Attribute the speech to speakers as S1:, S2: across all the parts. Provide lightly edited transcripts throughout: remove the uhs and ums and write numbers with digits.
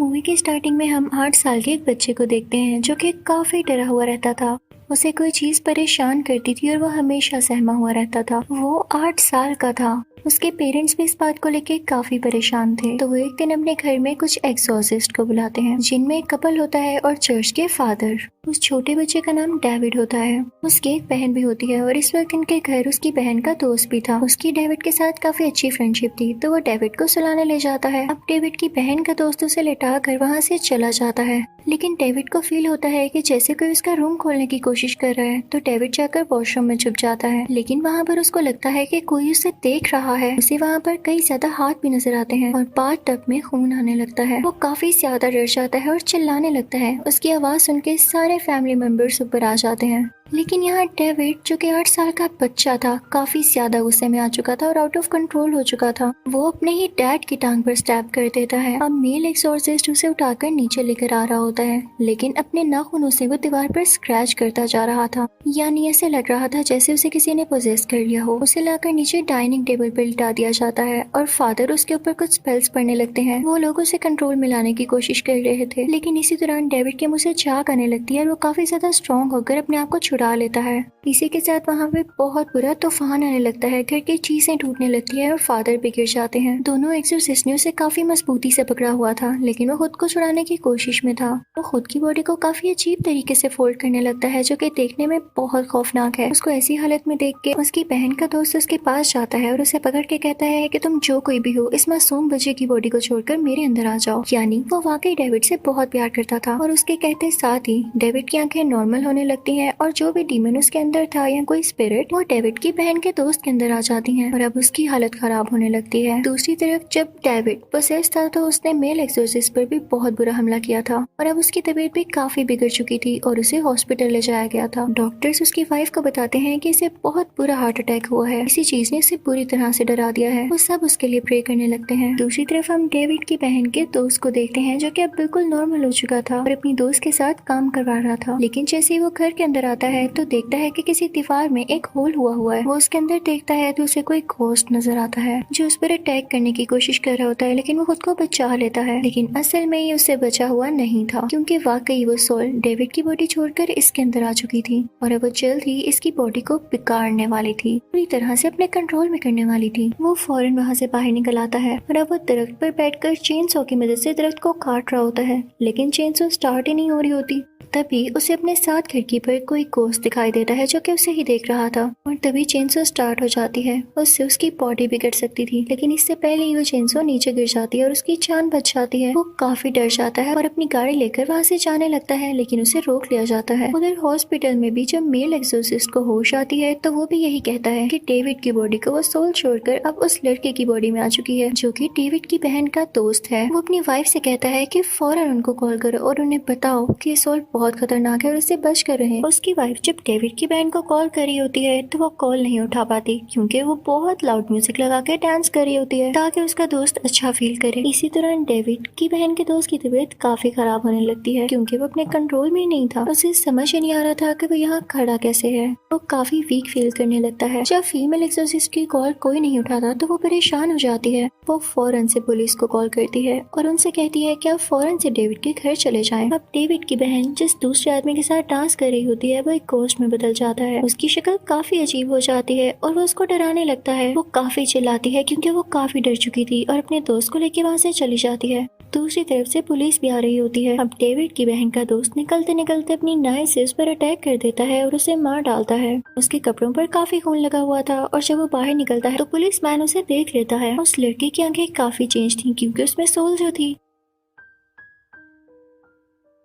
S1: Movie की starting में हम 8 साल के एक बच्चे को देखते हैं जो कि काफी डरा हुआ रहता था। उसे कोई चीज परेशान करती थी और वो हमेशा सहमा हुआ रहता था। वो 8 साल का था। उसके पेरेंट्स भी इस बात को लेके काफी परेशान थे। तो वो एक दिन अपने घर में कुछ एक्सोर्सिस्ट को बुलाते हैं, जिनमें एक कपल होता है और चर्च के फादर। उस छोटे बच्चे का नाम डेविड होता है। उसकी एक बहन भी होती है और इस वक्त इनके घर उसकी बहन का दोस्त भी था। उसकी डेविड के साथ काफी अच्छी फ्रेंडशिप थी, तो वो डेविड को सुलाने ले जाता है। अब डेविड की बहन का दोस्त उसे लेटा कर वहाँ से चला जाता है, लेकिन डेविड को फील होता है कि जैसे कोई उसका रूम खोलने की कोशिश कर रहा है। तो डेविड जाकर वॉशरूम में छुप जाता है, लेकिन वहाँ पर उसको लगता है कि कोई उसे देख रहा है। उसे वहाँ पर कई ज्यादा हाथ भी नजर आते हैं और बाथ टब में खून आने लगता है। वो काफी ज्यादा डर जाता है और चिल्लाने लगता है। उसकी आवाज सुन के सारे फैमिली मेंबर्स ऊपर आ जाते हैं, लेकिन यहाँ डेविड जो कि 8 साल का बच्चा था काफी ज्यादा गुस्से में आ चुका था और आउट ऑफ कंट्रोल हो चुका था। वो अपने ही डैड की टांग पर स्टैब कर देता है। अब मेल एक्सोर्सिस्ट उसे उठाकर नीचे लेकर आ रहा होता है, लेकिन अपने नाखूनों से वो दीवार पर स्क्रैच करता जा रहा था। यानी ऐसे लग रहा था जैसे उसे किसी ने पोजेस कर लिया हो। उसे लाकर नीचे डाइनिंग टेबल पर लिटा दिया जाता है और फादर उसके ऊपर कुछ स्पेल्स पढ़ने लगते हैं। वो लोग उसे कंट्रोल में लाने की कोशिश कर रहे थे, लेकिन इसी दौरान डेविड के मुंह से झाग आने लगती है और वो काफी ज्यादा स्ट्रॉन्ग होकर अपने आप को छुड़ा लेता है। इसी के साथ वहाँ पे बहुत बुरा तूफान आने लगता है। घर की चीजें टूटने लगती है और फादर भी गिर जाते हैं। दोनों एक्सोर्सिस्ट ने उसे काफी मजबूती से पकड़ा हुआ था, लेकिन वो खुद को छुड़ाने की कोशिश में था। वो खुद की बॉडी को काफी अजीब तरीके से फोल्ड करने लगता है, जो कि देखने में बहुत खौफनाक है। उसको ऐसी हालत में देख के उसकी बहन का दोस्त उसके पास जाता है और उसे पकड़ के कहता है कि तुम जो कोई भी हो, इस मासूम बच्चे की बॉडी को छोड़कर मेरे अंदर आ जाओ। यानी वो वाकई डेविड से बहुत प्यार करता था। और उसके कहते साथ ही डेविड की आंखें नॉर्मल होने लगती हैं और जो भी डीमन उसके अंदर था या कोई स्पिरिट, वो डेविड की बहन के दोस्त के अंदर आ जाती हैं और अब उसकी हालत खराब होने लगती है। दूसरी तरफ जब डेविड पोसेस था तो उसने मेल एक्सोर्सिस्ट पर भी बहुत बुरा हमला किया था और अब उसकी तबीयत भी काफी बिगड़ चुकी थी और उसे हॉस्पिटल ले जाया गया था। डॉक्टर्स उसकी वाइफ को बताते हैं कि इसे बहुत बुरा हार्ट अटैक हुआ है। इसी चीज ने इसे पूरी तरह से डरा दिया है। वो सब उसके लिए प्रे करने लगते हैं। दूसरी तरफ हम डेविड की बहन के दोस्त को देखते हैं, जो कि अब बिल्कुल नॉर्मल हो चुका था और अपनी दोस्त के साथ काम करवा रहा था। लेकिन जैसे ही वो घर के अंदर आता है तो देखता है कि किसी दीवार में एक होल हुआ है। वो उसके अंदर देखता है तो उसे कोई घोस्ट नजर आता है जो उस पर अटैक करने की कोशिश कर रहा होता है, लेकिन वो खुद को बचा लेता है। लेकिन असल में ये उससे बचा हुआ नहीं था, क्योंकि वाकई वो सोल डेविड की बॉडी छोड़कर इसके अंदर आ चुकी थी और अब वो जल्द ही इसकी बॉडी को बिगाड़ने वाली थी, पूरी तरह से अपने कंट्रोल में करने वाली थी। वो फौरन वहाँ से बाहर निकल आता है और अब वो दरख्त पर बैठकर चेन सॉ की मदद से दरख्त को काट रहा होता है, लेकिन चेन सॉ स्टार्ट ही नहीं हो रही होती। तभी उसे अपने साथ खिड़की पर कोई घोस्ट दिखाई देता है जो कि उसे ही देख रहा था और तभी चेनसो स्टार्ट हो जाती है। उससे उसकी बॉडी बिगड़ सकती थी, लेकिन इससे पहले ही वो चेनसो नीचे गिर जाती है और उसकी जान बच जाती है। वो काफी डर जाता है और अपनी गाड़ी लेकर वहाँ से जाने लगता है, लेकिन उसे रोक लिया जाता है। उधर हॉस्पिटल में भी जब मेल एक्सोर्सिस्ट को होश आती है तो वो भी यही कहता है कि डेविड की बॉडी को वो सोल छोड़कर अब उस लड़के की बॉडी में आ चुकी है, जो कि डेविड की बहन का दोस्त है। वो अपनी वाइफ से कहता है कि फौरन उनको कॉल करो और उन्हें बताओ कि सोल बहुत खतरनाक है और उससे बच कर रहे। उसकी वाइफ जब डेविड की बहन को कॉल कर रही होती है तो वो कॉल नहीं उठा पाती, क्योंकि वो बहुत लाउड म्यूजिक लगा के डांस कर रही होती है ताकि उसका दोस्त अच्छा फील करे। इसी दौरान डेविड की बहन के दोस्त की तबीयत काफी खराब होने लगती है, क्योंकि वो अपने कंट्रोल में नहीं था। उसे समझ ही नहीं आ रहा था कि वो यहाँ खड़ा कैसे है। वो काफी वीक फील करने लगता है। जब फीमेल एक्सोर्सिस्ट की कॉल कोई नहीं उठाता तो वो परेशान हो जाती है। वो फौरन से पुलिस को कॉल करती है और उनसे कहती है कि आप फौरन से डेविड के घर चले जाएं। अब डेविड की बहन जिस दूसरे आदमी के साथ डांस कर रही होती है वो एक घोस्ट में बदल जाता है। उसकी शक्ल काफी अजीब हो जाती है और वो उसको डराने लगता है। वो काफी चिल्लाती है क्योंकि वो काफी डर चुकी थी और अपने दोस्त को लेके वहाँ से चली जाती है। दूसरी तरफ से पुलिस भी आ रही होती है। अब डेविड की बहन का दोस्त निकलते निकलते अपनी नाइफ से उस पर अटैक कर देता है और उसे मार डालता है। उसके कपड़ों पर काफी खून लगा हुआ था और जब वो बाहर निकलता है तो पुलिस मैन उसे देख लेता है। उस लड़के की आंखें काफी चेंज थी, क्योंकि उसमें सोल जो थी।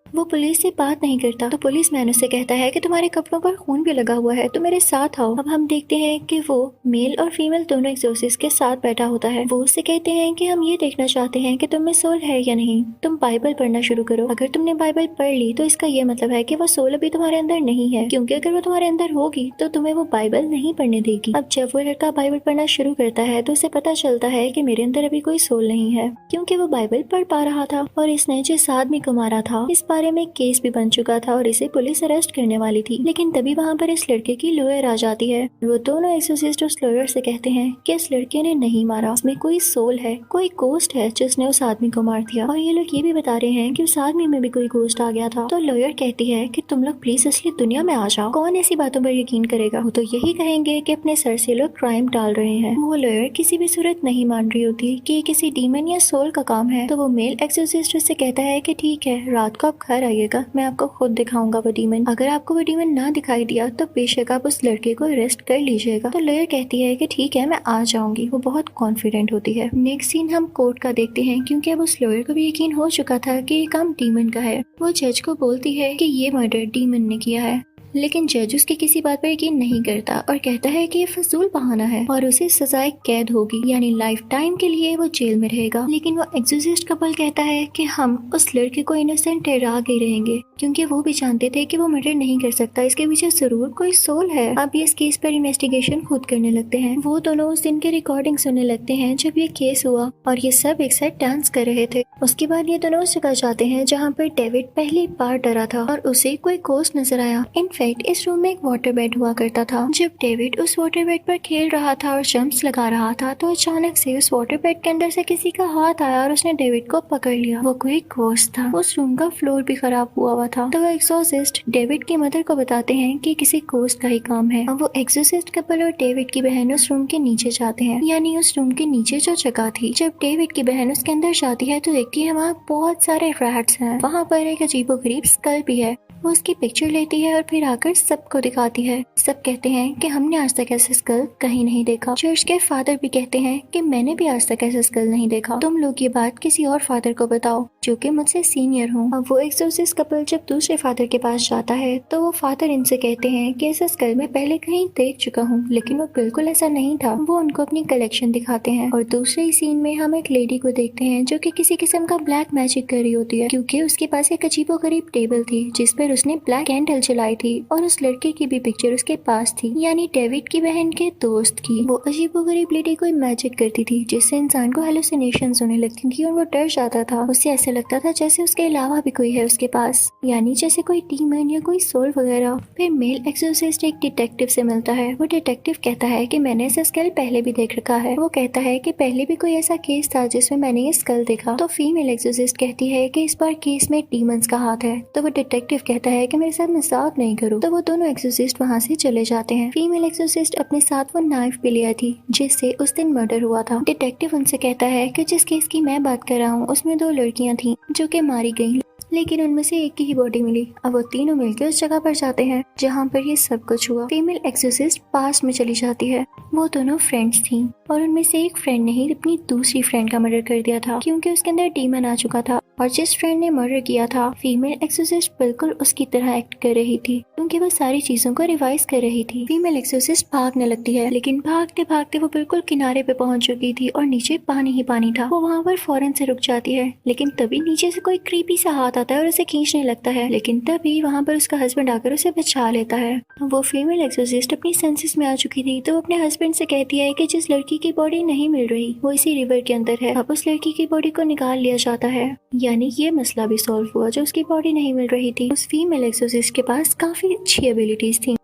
S1: वो पुलिस से बात नहीं करता तो पुलिस मैन उससे कहता है कि तुम्हारे कपड़ों पर खून भी लगा हुआ है तो मेरे साथ आओ। अब हम देखते हैं कि वो मेल और फीमेल दोनों एक्सोर्सिस्ट के साथ बैठा होता है। वो उससे कहते हैं कि हम ये देखना चाहते हैं कि तुम में सोल है या नहीं। तुम बाइबल पढ़ना शुरू करो। अगर तुमने बाइबल पढ़ ली तो इसका ये मतलब है कि वो सोल अभी तुम्हारे अंदर नहीं है, क्योंकि अगर वो तुम्हारे अंदर होगी तो तुम्हें वो बाइबल नहीं पढ़ने देगी। अब जब वो लड़का बाइबल पढ़ना शुरू करता है तो उसे पता चलता है कि मेरे अंदर अभी कोई सोल नहीं है, क्योंकि वो बाइबल पढ़ पा रहा था और इसने जिस आदमी को मारा था इस बात बारे में केस भी बन चुका था और इसे पुलिस अरेस्ट करने वाली थी। लेकिन तभी वहाँ पर इस लड़के की लॉयर आ जाती है। वो दोनों एक्सोर्सिस्ट उस लॉयर से कहते हैं कि इस लड़के ने नहीं मारा, इसमें कोई सोल है, कोई गोस्ट है जिसने उस आदमी को मार दिया। और ये लोग ये भी बता रहे हैं कि उस आदमी में भी कोई गोस्ट आ गया था। तो लॉयर कहती है कि तुम लोग प्लीज असली दुनिया में आ जाओ। कौन ऐसी बातों पर यकीन करेगा? वो तो यही कहेंगे कि अपने सर से लोग क्राइम टाल रहे हैं। वो लॉयर किसी भी सूरत नहीं मान रही होती कि ये किसी डीमन या सोल का काम है। तो वो मेल एक्सोर्सिस्ट से कहता है कि ठीक है, रात को आप घर आइएगा, मैं आपको खुद दिखाऊंगा वो डीमन। अगर आपको वो डीमन ना दिखाई दिया तो बेशक आप उस लड़के को अरेस्ट कर लीजिएगा। तो लॉयर कहती है कि ठीक है, मैं आ जाऊंगी। वो बहुत कॉन्फिडेंट होती है। नेक्स्ट सीन हम कोर्ट का देखते हैं, क्योंकि अब उस लॉयर को भी यकीन हो चुका था कि ये काम डीमन का है। वो जज को बोलती है कि ये मर्डर डीमन ने किया है, लेकिन जज उसकी किसी बात पर यकीन नहीं करता और कहता है कि ये फजूल बहाना है और उसे सजाए कैद होगी, यानी लाइफ टाइम के लिए वो जेल में रहेगा। लेकिन वो एक्सोर्सिस्ट कपल कहता है कि हम उस लड़के को इनोसेंट ठहरा के रहेंगे, क्योंकि वो भी जानते थे कि वो मर्डर नहीं कर सकता, इसके पीछे जरूर कोई सोल है। अब ये इस केस पर इन्वेस्टिगेशन खुद करने लगते हैं। वो दोनों उस दिन के रिकॉर्डिंग सुनने लगते हैं जब ये केस हुआ और ये सब एक साथ डांस कर रहे थे। उसके बाद ये दोनों उस जगह जाते हैं जहाँ पर डेविड पहली बार डरा था और उसे कोई गोस्ट नजर आया। इनफैक्ट इस रूम में एक वाटर बेड हुआ करता था। जब डेविड उस वाटर बेड पर खेल रहा था और जंप्स लगा रहा था तो अचानक से उस वाटर बेड के अंदर से किसी का हाथ आया और उसने डेविड को पकड़ लिया। वो कोई गोस्ट था। उस रूम का फ्लोर भी खराब हुआ था। तो वो एक्सोर्सिस्ट डेविड की मदर को बताते हैं कि किसी गोस्ट का ही काम है। अब वो एक्सोर्सिस्ट कपल और डेविड की बहन उस रूम के नीचे जाते हैं, यानी उस रूम के नीचे जो जगह थी। जब डेविड की बहन उसके अंदर जाती है तो देखती है वहाँ बहुत सारे रैट्स हैं। वहाँ पर एक अजीबोगरीब स्कल भी है। वो उसकी पिक्चर लेती है और फिर आकर सबको दिखाती है। सब कहते हैं कि हमने आज तक ऐसा स्कल कहीं नहीं देखा। चर्च के फादर भी कहते हैं कि मैंने भी आज तक ऐसा स्कल नहीं देखा। तुम लोग ये बात किसी और फादर को बताओ जो कि मुझसे सीनियर हो। अब वो एक्सोर्सिस्ट कपल जब दूसरे फादर के पास जाता है तो वो फादर इनसे कहते हैं कि ऐसा स्कल मैं पहले कहीं देख चुका हूँ, लेकिन वो बिल्कुल ऐसा नहीं था। वो उनको अपनी कलेक्शन दिखाते हैं और दूसरे सीन में हम एक लेडी को देखते हैं जो कि किसी किस्म का ब्लैक मैजिक कर रही होती है, क्योंकि उसके पास एक अजीबोगरीब टेबल थी जिस पर उसने ब्लैक कैंडल जलाई थी और उस लड़के की भी पिक्चर उसके पास थी, यानी डेविड की बहन के दोस्त की। वो अजीबोगरीब लेडी कोई मैजिक करती थी जिससे इंसान को हेलुसिनेशंस होने लगती थी और वो डर जाता था। उससे ऐसे लगता था जैसे उसके अलावा भी कोई है उसके पास, यानी जैसे कोई डीमन या कोई सोल वगैरह। फिर मेल एक्सोर्सिस्ट एक डिटेक्टिव से मिलता है। वो डिटेक्टिव कहता है कि मैंने ऐसा स्कल पहले भी देख रखा है। वो कहता है कि पहले भी कोई ऐसा केस था जिसमें मैंने ये स्कल देखा। तो फीमेल एक्सोर्सिस्ट कहती है कि इस बार केस में डीमंस का हाथ है। तो वो डिटेक्टिव कहता है कि मेरे साथ मजाक नहीं करो। तो वो दोनों एक्सोर्सिस्ट वहाँ से चले जाते हैं। फीमेल एक्सोर्सिस्ट अपने साथ वो नाइफ भी लिया थी जिससे उस दिन मर्डर हुआ था। डिटेक्टिव उनसे कहता है कि जिस केस की मैं बात कर रहा हूँ उसमें 2 लड़कियां थीं जो कि मारी गईं, लेकिन उनमें से एक की ही बॉडी मिली। अब वो तीनों मिलकर उस जगह पर जाते हैं जहाँ पर ये सब कुछ हुआ। फीमेल एक्सोर्सिस्ट पास में चली जाती है। वो दोनों फ्रेंड्स थीं और उनमें से एक फ्रेंड ने ही अपनी दूसरी फ्रेंड का मर्डर कर दिया था, क्योंकि उसके अंदर डीमन आ चुका था। और जिस फ्रेंड ने मर्डर किया था, फीमेल एक्सोर्सिस्ट बिल्कुल उसकी तरह एक्ट कर रही थी, क्योंकि वो सारी चीजों को रिवाइज कर रही थी। फीमेल एक्सोर्सिस्ट भागने लगती है, लेकिन भागते भागते वो बिल्कुल किनारे पे पहुंच चुकी थी और नीचे पानी ही पानी था। वो वहाँ पर फौरन से रुक जाती है, लेकिन तभी नीचे से कोई क्रीपी सा हाथ आता है और उसे खींचने लगता है। लेकिन तभी वहाँ पर उसका हस्बैंड आकर उसे बचा लेता है। वो फीमेल एक्सोर्सिस्ट अपनी सेंसेस में आ चुकी थी, तो वो अपने हस्बैंड से कहती है कि जिस लड़की की बॉडी नहीं मिल रही वो इसी रिवर के अंदर है। अब उस लड़की की बॉडी को निकाल लिया जाता है, यानी ये मसला भी सॉल्व हुआ। जो उसकी बॉडी नहीं मिल रही थी, उस फीमेल एक्सोर्सिस्ट के पास काफी अच्छी एबिलिटीज थी।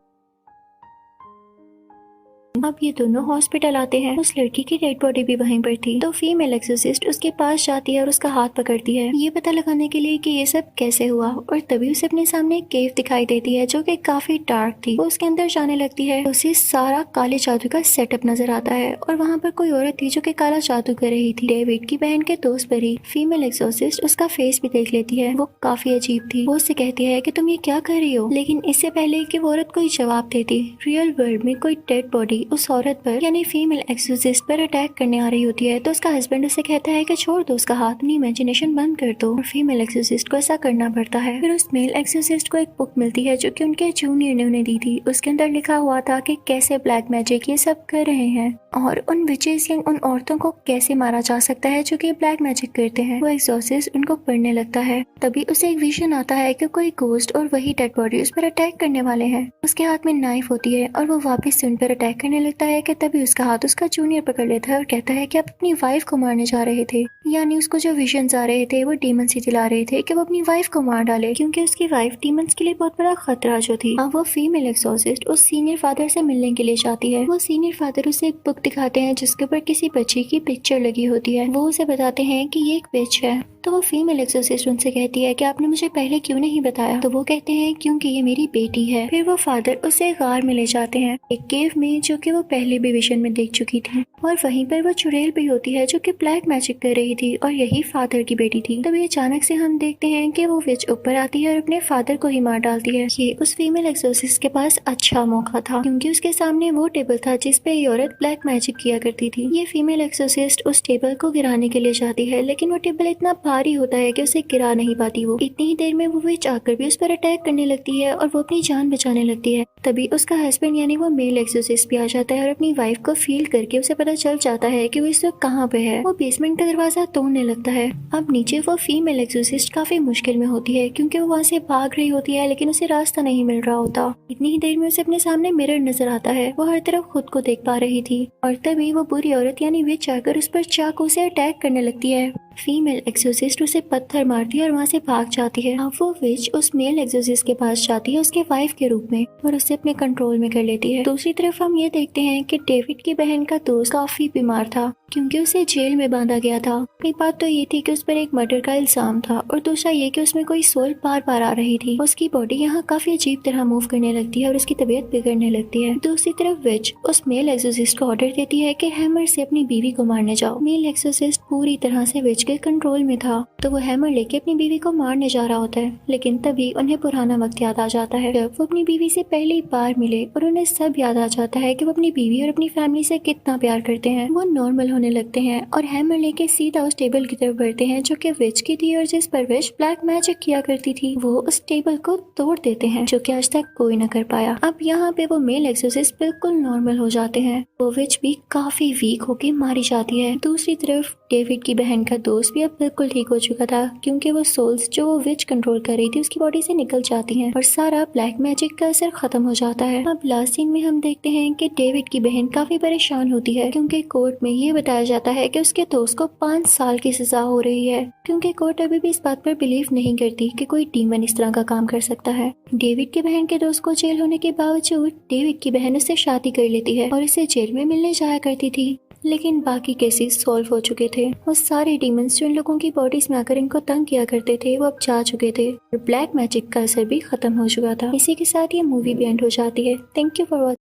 S1: अब ये दोनों हॉस्पिटल आते हैं। उस लड़की की डेड बॉडी भी वहीं पर थी। तो फीमेल एक्सोर्सिस्ट उसके पास जाती है और उसका हाथ पकड़ती है, ये पता लगाने के लिए कि ये सब कैसे हुआ। और तभी उसे अपने सामने एक केव दिखाई देती है जो कि काफी डार्क थी। वो उसके अंदर जाने लगती है, उसे सारा काले जादू का सेटअप नजर आता है और वहाँ पर कोई औरत थी जो कि काला जादू कर रही थी। डेविड की बहन के दोस्त पर ही फीमेल एक्सोर्सिस्ट उसका फेस भी देख लेती है। वो काफी अजीब थी। वो उससे कहती है कि तुम ये क्या कर रही हो, लेकिन इससे पहले कि वो औरत कोई जवाब देती, रियल वर्ल्ड में कोई डेड बॉडी उस औरत पर यानी फीमेल एक्सोर्सिस्ट पर अटैक करने आ रही होती है। तो उसका हस्बैंड उसे कहता है कि छोड़ दो उसका हाथ, अपनी इमेजिनेशन बंद कर दो। और फीमेल एक्सोर्सिस्ट को ऐसा करना पड़ता है। फिर उस मेल एक्सोर्सिस्ट को एक बुक मिलती है जो कि उनके जूनियर ने उन्हें दी थी। उसके अंदर लिखा हुआ था कि कैसे ब्लैक मैजिक ये सब कर रहे हैं और उन विचेस या उन औरतों को कैसे मारा जा सकता है जो कि ब्लैक मैजिक करते हैं। वो एक्सोर्सिस्ट उनको पढ़ने लगता है। तभी उसे एक विजन आता है कि कोई गोस्ट और वही डेड बॉडी उस पर अटैक करने वाले हैं। उसके हाथ में नाइफ होती है और वो वापस से उन पर अटैक करने लगता है कि तभी उसका हाथ उसका जूनियर पकड़ लेता है और कहता है कि आप अपनी वाइफ को मारने जा रहे थे। यानी उसको जो विजन्स आ रहे थे वो डीमंस ही दिला रहे थे कि वो अपनी वाइफ को मार डाले, क्योंकि उसकी वाइफ डीमंस के लिए बहुत बड़ा खतरा जो थी। अब वो फीमेल एक्सोसिस्ट उस सीनियर फादर से मिलने के लिए जाती है। वो सीनियर फादर उसे एक बुक दिखाते हैं जिसके ऊपर किसी बच्चे की पिक्चर लगी होती है। वो उसे बताते हैं कि ये एक विच है। तो वो फीमेल एक्सोसिस्ट उनसे कहती है कि आपने मुझे पहले क्यों नहीं बताया। तो वो कहते हैं क्योंकि ये मेरी बेटी है। फिर वो फादर उसे गार में ले जाते हैं, एक केव में जो कि वो पहले भी विजन में देख चुकी थी। और वहीं पर वो चुड़ैल भी होती है जो कि ब्लैक मैजिक कर रही थी और यही फादर की बेटी थी। तभी अचानक से हम देखते हैं कि वो विच ऊपर आती है और अपने फादर को ही मार डालती है। ये उस फीमेल एक्सोसिस्ट के पास अच्छा मौका था, क्योंकि उसके सामने वो टेबल था जिसपे ये औरत ब्लैक मैजिक किया करती थी। ये फीमेल एक्सोसिस्ट उस टेबल को गिराने के लिए जाती है, लेकिन वो टेबल इतना भारी होता है कि उसे गिरा नहीं पाती। वो इतनी ही देर में वो विच आकर भी उस पर अटैक करने लगती है और वो अपनी जान बचाने लगती है। तभी उसका हस्बैंड यानी वो मेल एक्सोसिस्ट भी आ जाता है और अपनी वाइफ को फील करके उसे पता चल जाता है कि वो इस वक्त कहाँ पे है। वो बेसमेंट का दरवाजा तोड़ने लगता है। अब नीचे वो फीमेल एक्सोसिस्ट काफी मुश्किल में होती है, क्योंकि वो वहाँ से भाग रही होती है लेकिन उसे रास्ता नहीं मिल रहा होता। इतनी ही देर में उसे अपने सामने मिरर नजर आता है। वो हर तरफ खुद को देख पा रही थी और तभी वो बुरी औरत यानी विच आकर उस पर चाकू से अटैक करने लगती है। फीमेल एक्सोसिस्ट उसे पत्थर मारती है और वहाँ से भाग जाती है। अब वो विच उस मेल एक्सोसिस्ट के पास जाती है उसके वाइफ के रूप में और उसे अपने कंट्रोल में कर लेती है। दूसरी तरफ हम ये देखते हैं कि डेविड की बहन का दोस्त काफी बीमार था, क्योंकि उसे जेल में बांधा गया था। एक बात तो ये थी कि उस पर एक मर्डर का इल्जाम था और दूसरा ये कि उसमें कोई सोल बार बार आ रही थी। उसकी बॉडी यहाँ काफी अजीब तरह मूव करने लगती है और उसकी तबीयत बिगड़ने लगती है। दूसरी तरफ विच उस मेल एक्सोसिस्ट को ऑर्डर देती है कि हैमर से अपनी बीवी को मारने जाओ। मेल एक्सोसिस्ट पूरी तरह से विच के कंट्रोल में था, तो वो हैमर लेके अपनी बीवी को मारने जा रहा होता है। लेकिन तभी उन्हें पुराना वक्त याद आ जाता है, जब वो अपनी बीवी से पहली बार मिले और उन्हें सब याद आ जाता है कि वो अपनी बीवी और अपनी फैमिली से कितना प्यार करते हैं। वो नॉर्मल होने लगते हैं और हैमर लेके सीधा उस टेबल की तरफ बढ़ते हैं जो कि विच की थी और जिस पर विच ब्लैक मैजिक किया करती थी। वो उस टेबल को तोड़ देते हैं, जो कि आज तक कोई न कर पाया। अब यहाँ पे वो मेल एक्सोसिस्ट बिल्कुल नॉर्मल हो जाते हैं। वो विच भी काफी वीक होके मारी जाती है। दूसरी तरफ डेविड की बहन का दोस्त भी अब बिल्कुल ठीक हो चुका था, क्योंकि वो सोल्स जो वो विच कंट्रोल कर रही थी उसकी बॉडी से निकल जाती हैं और सारा ब्लैक मैजिक का असर खत्म हो जाता है। अब लास्ट सीन में हम देखते हैं कि डेविड की बहन काफी परेशान होती है, क्योंकि कोर्ट में ये बताया जाता है कि उसके दोस्त को 5 साल की सजा हो रही है, क्योंकि कोर्ट अभी भी इस बात पर बिलीव नहीं करती कि कोई डीमन इस तरह का काम कर सकता है। डेविड की बहन के दोस्त को जेल होने के बावजूद डेविड की बहन उससे शादी कर लेती है और इसे जेल में मिलने जाया करती थी। लेकिन बाकी केसेस सॉल्व हो चुके थे। वो सारे डीमंस जो इन लोगों की बॉडीज में आकर इनको तंग किया करते थे वो अब जा चुके थे और ब्लैक मैजिक का असर भी खत्म हो चुका था। इसी के साथ ये मूवी भी एंड हो जाती है। Thank you for watching.